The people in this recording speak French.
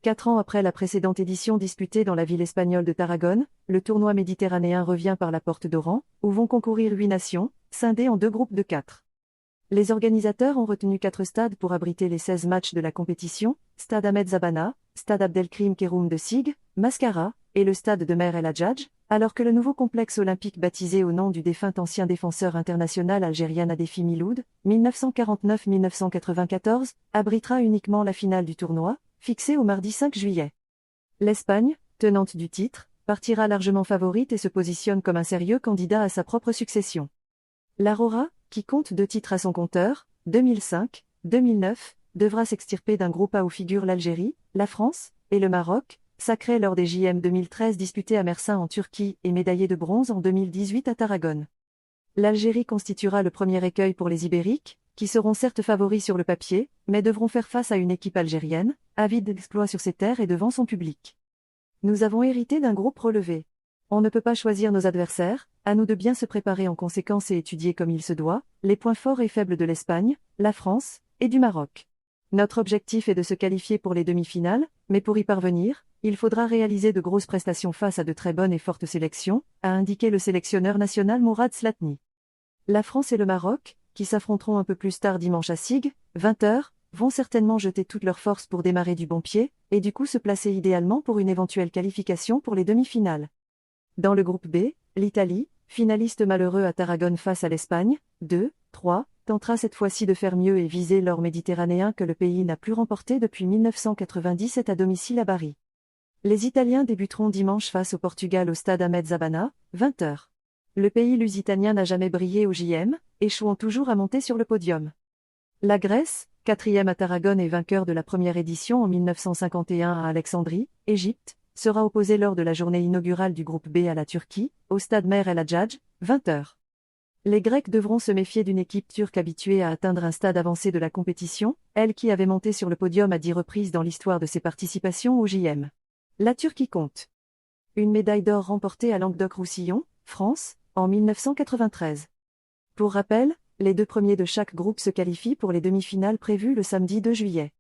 4 ans après la précédente édition disputée dans la ville espagnole de Tarragone, le tournoi méditerranéen revient par la porte d'Oran, où vont concourir 8 nations, scindées en 2 groupes de 4. Les organisateurs ont retenu 4 stades pour abriter les 16 matchs de la compétition: Stade Ahmed Zabana, Stade Abdelkrim Keroum de Sig, Mascara, et le stade de Mer El Hadjadj, alors que le nouveau complexe olympique baptisé au nom du défunt ancien défenseur international algérien Hadefi Miloud, 1949-1994, abritera uniquement la finale du tournoi, fixée au mardi 5 juillet. L'Espagne, tenante du titre, partira largement favorite et se positionne comme un sérieux candidat à sa propre succession. L'Aurora, qui compte 2 titres à son compteur, 2005, 2009, devra s'extirper d'un groupe A où figurent l'Algérie, la France et le Maroc, sacrés lors des JM 2013 disputés à Mersin en Turquie et médaillés de bronze en 2018 à Tarragone. L'Algérie constituera le premier écueil pour les Ibériques, qui seront certes favoris sur le papier, mais devront faire face à une équipe algérienne, avide d'exploits sur ses terres et devant son public. Nous avons hérité d'un groupe relevé. On ne peut pas choisir nos adversaires, à nous de bien se préparer en conséquence et étudier comme il se doit, les points forts et faibles de l'Espagne, la France, et du Maroc. Notre objectif est de se qualifier pour les demi-finales, mais pour y parvenir, il faudra réaliser de grosses prestations face à de très bonnes et fortes sélections, a indiqué le sélectionneur national Mourad Slatni. La France et le Maroc, qui s'affronteront un peu plus tard dimanche à Sig, 20h, vont certainement jeter toutes leurs forces pour démarrer du bon pied, et du coup se placer idéalement pour une éventuelle qualification pour les demi-finales. Dans le groupe B, l'Italie, finaliste malheureux à Tarragone face à l'Espagne, 2-3, tentera cette fois-ci de faire mieux et viser l'or méditerranéen que le pays n'a plus remporté depuis 1997 à domicile à Bari. Les Italiens débuteront dimanche face au Portugal au stade Ahmed Zabana, 20h. Le pays lusitanien n'a jamais brillé au JM, échouant toujours à monter sur le podium. La Grèce, 4e à Tarragone et vainqueur de la première édition en 1951 à Alexandrie, Égypte, sera opposé lors de la journée inaugurale du groupe B à la Turquie, au stade Mer El Hadjadj, 20h. Les Grecs devront se méfier d'une équipe turque habituée à atteindre un stade avancé de la compétition, elle qui avait monté sur le podium à 10 reprises dans l'histoire de ses participations au JM. La Turquie compte une médaille d'or remportée à Languedoc-Roussillon, France, en 1993. Pour rappel, les 2 premiers de chaque groupe se qualifient pour les demi-finales prévues le samedi 2 juillet.